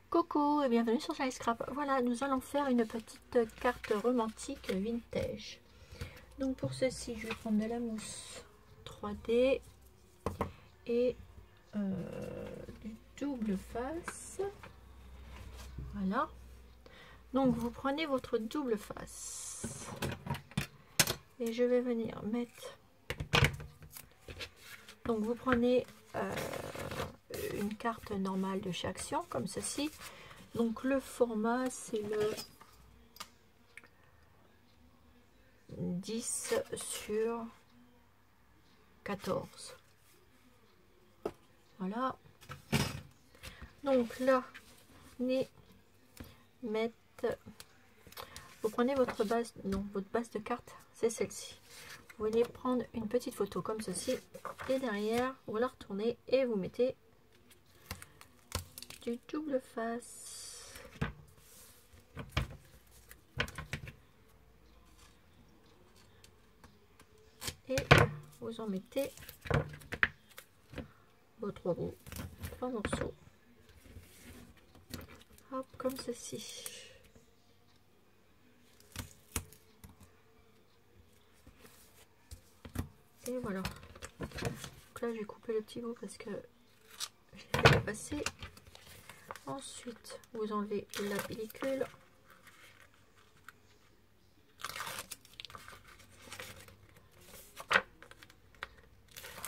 Coucou et bienvenue sur Shiny Scrap. Voilà, nous allons faire une petite carte romantique vintage. Donc pour ceci, je vais prendre de la mousse 3D et du double face. Voilà. Donc vous prenez votre double face et je vais venir mettre. Donc vous prenez une carte normale de chez Action comme ceci. Donc le format c'est le 10 sur 14. Voilà. Donc là, vous prenez votre base, non, votre base de carte, c'est celle-ci. Vous venez prendre une petite photo comme ceci et derrière vous la retournez et vous mettez du double face. Et vous en mettez vos trois morceaux. Hop, comme ceci. Et voilà. Donc là, j'ai coupé le petit bout parce que je l'ai fait passer. Ensuite, vous enlevez la pellicule.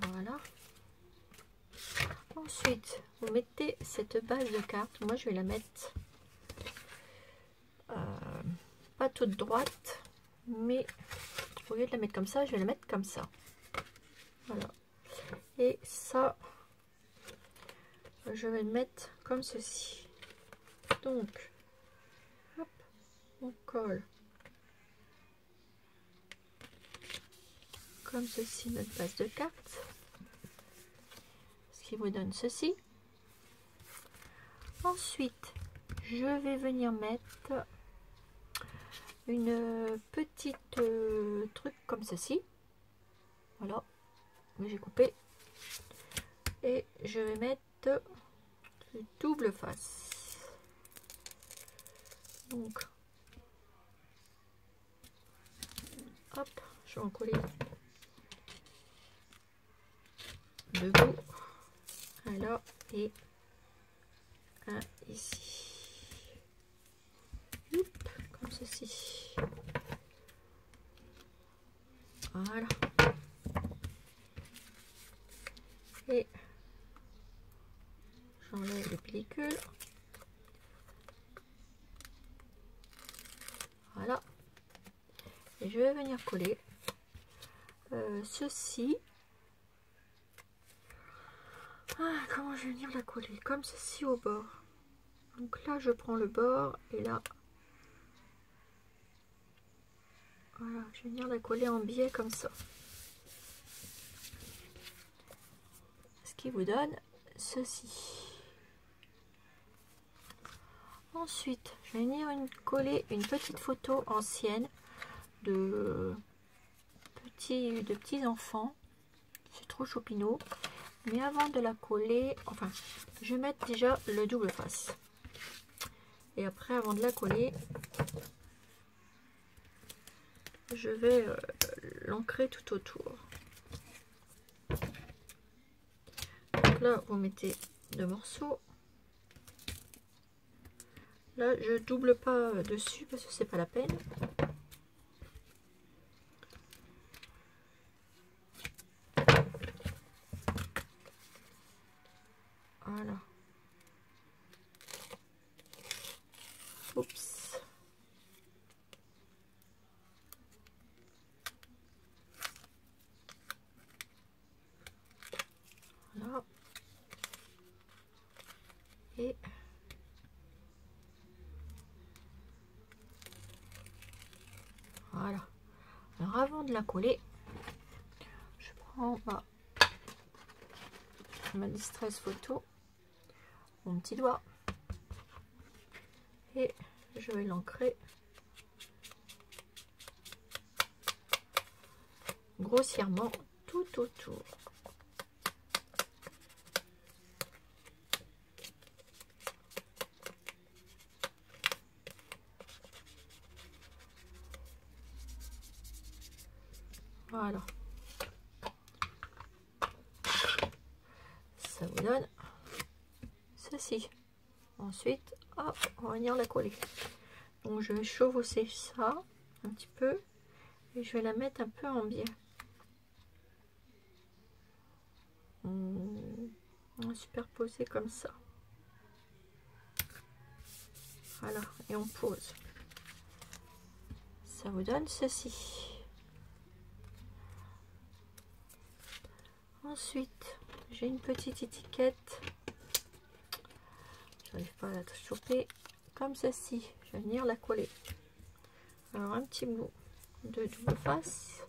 Voilà. Ensuite, vous mettez cette base de carte. Moi, je vais la mettre pas toute droite, mais au lieu de la mettre comme ça, je vais la mettre comme ça. Voilà. Et ça, je vais le mettre comme ceci. Donc, hop, on colle comme ceci notre base de carte. Ce qui vous donne ceci. Ensuite, je vais venir mettre une petite truc comme ceci. Voilà, j'ai coupé. Et je vais mettre du double face. Donc, hop, je vais en coller deux bouts. Un là et un ici. Hop, comme ceci. Voilà. Et j'enlève les pellicules. Voilà. Et je vais venir coller ceci. Comment je vais venir la coller? Comme ceci au bord. Donc là, je prends le bord et là, voilà, je vais venir la coller en biais comme ça. Ce qui vous donne ceci. Ensuite, je vais venir coller une petite photo ancienne de petits enfants. C'est trop choupinou. Mais avant de la coller, enfin, je vais mettre déjà le double face. Et après, avant de la coller, je vais l'ancrer tout autour. Donc là, vous mettez deux morceaux. Là, je double pas dessus parce que c'est pas la peine. Voilà. Oups. Voilà. Et voilà. Alors avant de la coller, je prends ma distress photo, mon petit doigt, et je vais l'ancrer grossièrement tout autour. Voilà. Ça vous donne ceci. Ensuite, hop, on va venir la coller. Donc je vais chausser ça un petit peu et je vais la mettre un peu en biais. On va superposer comme ça. Voilà, et on pose. Ça vous donne ceci. Ensuite, j'ai une petite étiquette. J'arrive pas à la choper. Comme ceci. Je vais venir la coller. Alors un petit bout de double face.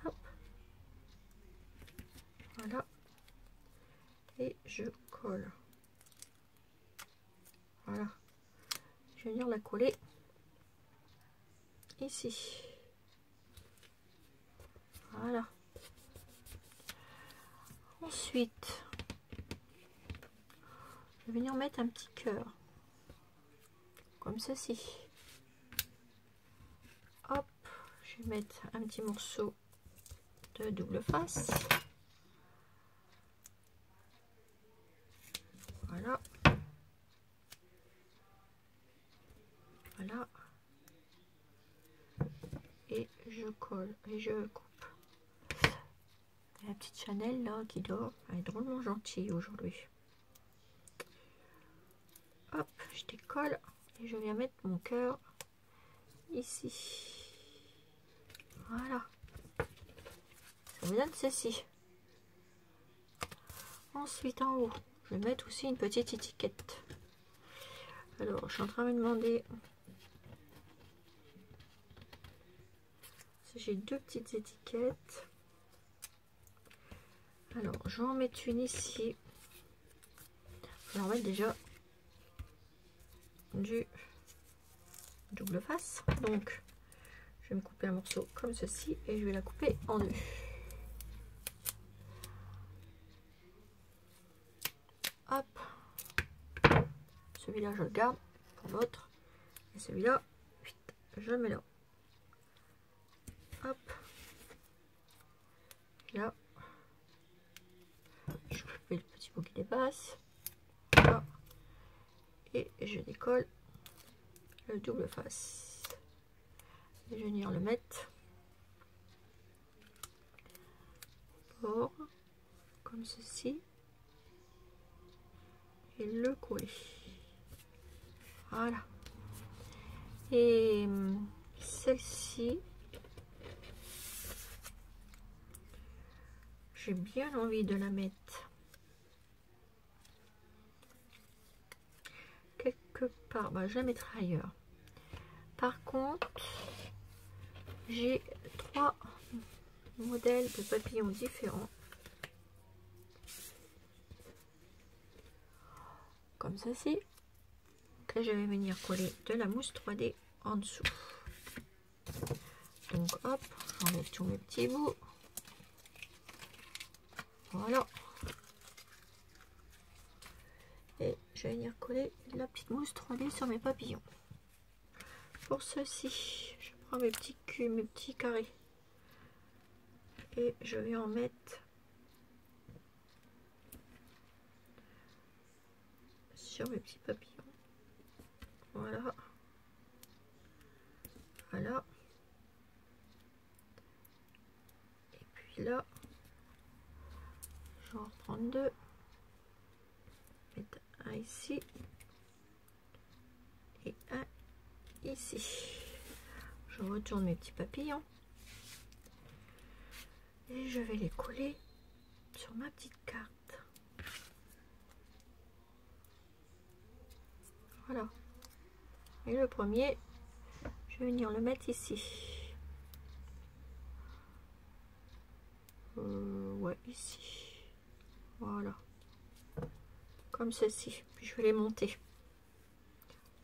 Hop. Voilà. Et je colle. Voilà. Je vais venir la coller ici. Voilà. Ensuite, je vais venir mettre un petit cœur. Comme ceci. Hop. Je vais mettre un petit morceau de double face. Voilà. Voilà. Et je colle et je coupe. La petite Chanel là qui dort, elle est drôlement gentille aujourd'hui. Hop, je décolle et je viens mettre mon cœur ici. Voilà. Ça vous donne ceci. Ensuite en haut, je vais mettre aussi une petite étiquette. Alors, je suis en train de me demander si j'ai deux petites étiquettes. Alors, je vais en mettre une ici. Je vais en mettre déjà du double face. Donc, je vais me couper un morceau comme ceci et je vais la couper en deux. Hop. Celui-là, je le garde pour l'autre. Et celui-là, je le mets là. Hop. Et là. Je fais le petit bout qui dépasse. Là. Et je décolle le double face. Et je vais venir le mettre pour, comme ceci. Et le coller. Voilà. Et celle-ci, j'ai bien envie de la mettre quelque part. Bah, je la mettrai ailleurs. Par contre, j'ai trois modèles de papillons différents. Comme ceci. Donc là, je vais venir coller de la mousse 3D en dessous. Donc hop, j'enlève tous mes petits bouts. Voilà. Et je vais venir coller la petite mousse 3D sur mes papillons. Pour ceci, je prends mes petits culs, mes petits carrés. Et je vais en mettre sur mes petits papillons. Voilà. Voilà. Et puis là, je vais en reprendre deux. Mettre un ici. Et un ici. Je retourne mes petits papillons. Et je vais les coller sur ma petite carte. Voilà. Et le premier, je vais venir le mettre ici. Ouais, ici. Voilà. Comme ceci. Puis je vais les monter.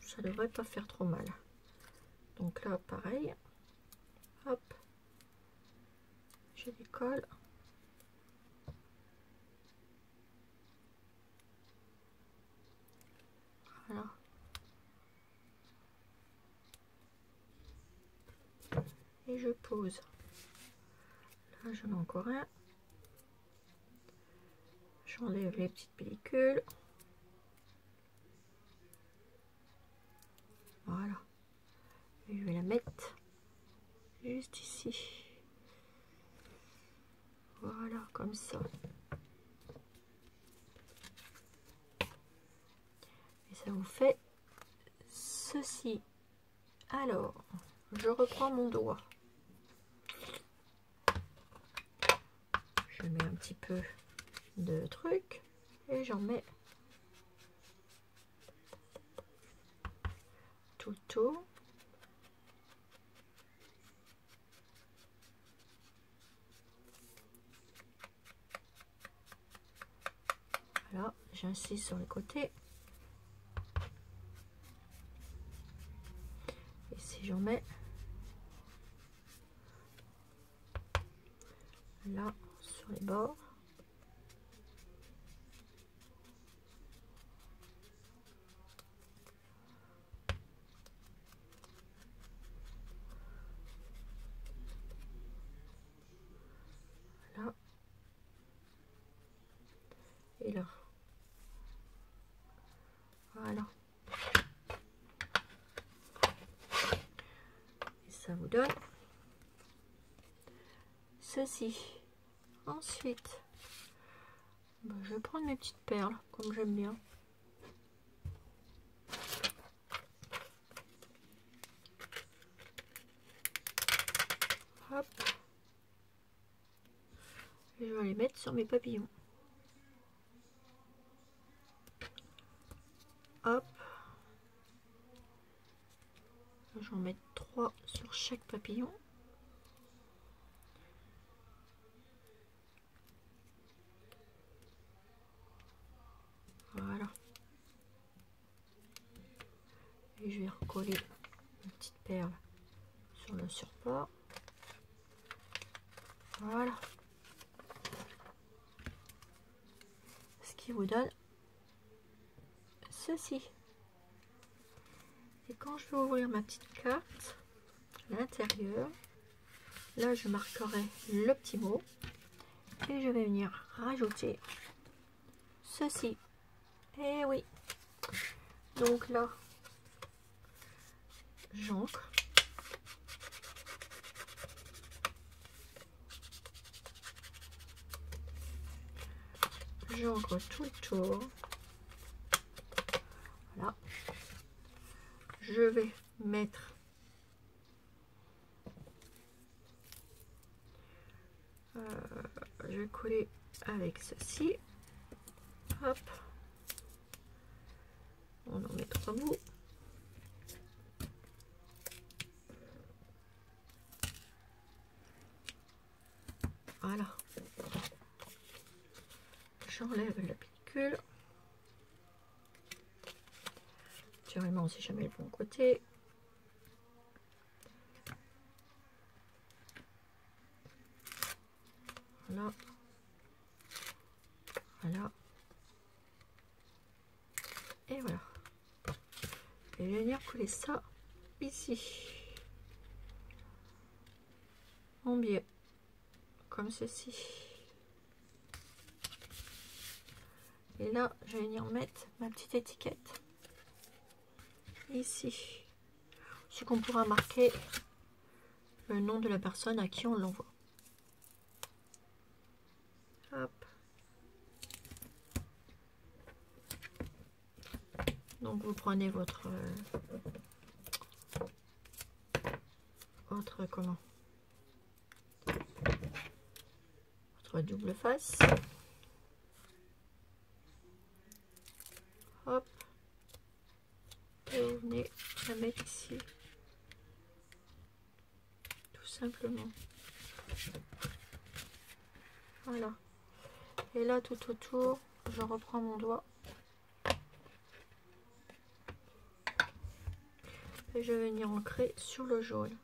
Ça devrait pas faire trop mal. Donc là, pareil. Hop. Je décolle. Voilà. et je pose. Là j'en ai encore un. J'enlève les petites pellicules. Voilà. Et je vais la mettre juste ici. Voilà, comme ça. Et ça vous fait ceci. Alors, je reprends mon doigt. Je mets un petit peu de truc et j'en mets tout le tour. Voilà, j'insiste sur les côtés. Et si j'en mets là sur les bords. Là. Et là. Voilà. Et ça vous donne ceci. Ensuite, je vais prendre mes petites perles, comme j'aime bien. Hop. Et je vais les mettre sur mes papillons. Hop. Je vais en mettre 3 sur chaque papillon. Voilà. Et je vais recoller une petite perle sur le support. Voilà. Ce qui vous donne ceci. Et quand je vais ouvrir ma petite carte, à l'intérieur, là je marquerai le petit mot et je vais venir rajouter ceci. Et oui. Donc là, j'ancre. J'encre tout le tour. Voilà. Je vais mettre je vais coller avec ceci. Hop. On en met 3 bouts. Voilà. J'enlève la pellicule. Naturellement, si jamais le bon côté. Voilà. Voilà. Et voilà. Et je vais venir coller ça ici. En biais. Comme ceci. Et là, je vais venir mettre ma petite étiquette. Ici. Ce qu'on pourra marquer le nom de la personne à qui on l'envoie. Hop. Donc vous prenez votre comment, votre double face. Hop. Et vous venez la mettre ici. Tout simplement. Voilà. Et là tout autour, je reprends mon doigt. Et je vais venir ancrer sur le jaune.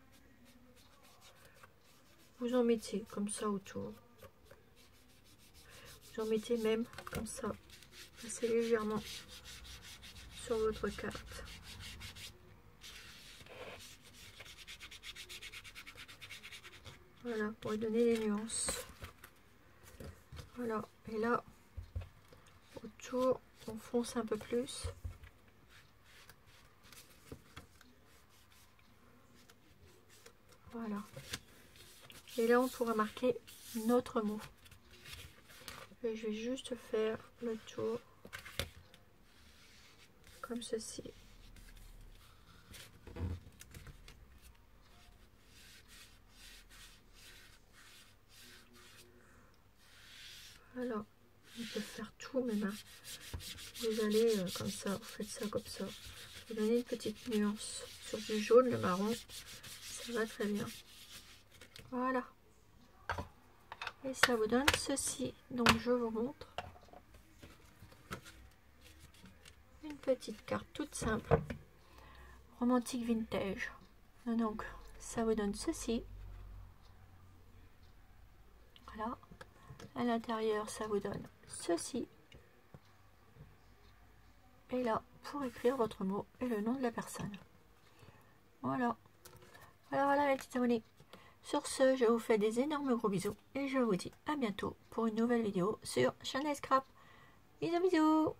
Vous en mettez comme ça autour. Vous en mettez même comme ça, assez légèrement sur votre carte. Voilà, pour lui donner des nuances. Voilà, et là, autour, on fonce un peu plus. Voilà. Et là, on pourra marquer notre mot. Et je vais juste faire le tour comme ceci. Voilà, on peut faire tout, mes mains. Vous allez comme ça, vous faites ça comme ça. Vous donnez une petite nuance sur du jaune, le marron, ça va très bien. Voilà. Et ça vous donne ceci. Donc je vous montre. Une petite carte toute simple. Romantique vintage. Donc ça vous donne ceci. Voilà. À l'intérieur, ça vous donne ceci. Et là, pour écrire votre mot et le nom de la personne. Voilà. Voilà les petits abonnés. Sur ce, je vous fais des énormes gros bisous et je vous dis à bientôt pour une nouvelle vidéo sur Chanel Scrap. Bisous bisous.